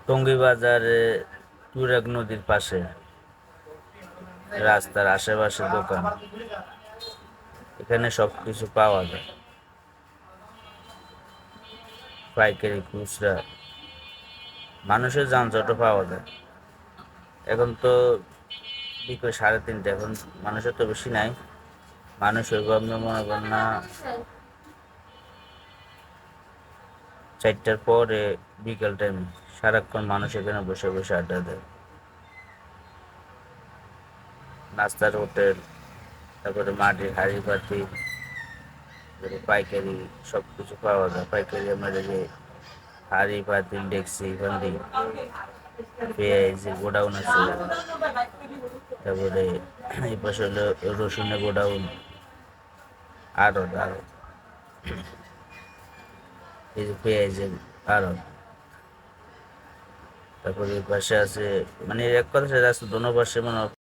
টঙ্গী বাজারে তুরাগ নদীর পাশে রাস্তার আশেপাশে দোকান, এখানে সবকিছু পাওয়া যায়, পাইকারি খুচরা, মানুষের যানজটও পাওয়া যায়। এখন তো বিকেল 3:30, এখন মানুষের তো বেশি নাই, মানুষ ওইভাবে মনে করেন না 4টার পরে বিকেল টাইম সারাক্ষণ মানুষ এখানে বসে বসে আড্ডা দেয়। নাস্তার হোটেল, তারপরে মাটির হাঁড়ি পাতি, পাইকারি সবকিছু পাওয়া যায়। পাইকারি আমরা যে হাঁড়ি পাতিল ডেকচি হান্ডি, পেঁয়াজের গোডাউন আছে, তারপরে এই পাশে হলো রসুনের গোডাউন, আড়ত আড়ত, এই যে পেঁয়াজের আড়ত, তারপরে এই পাশে আছে, মানে এক কথা রাস্তা দোনো পাশে মানে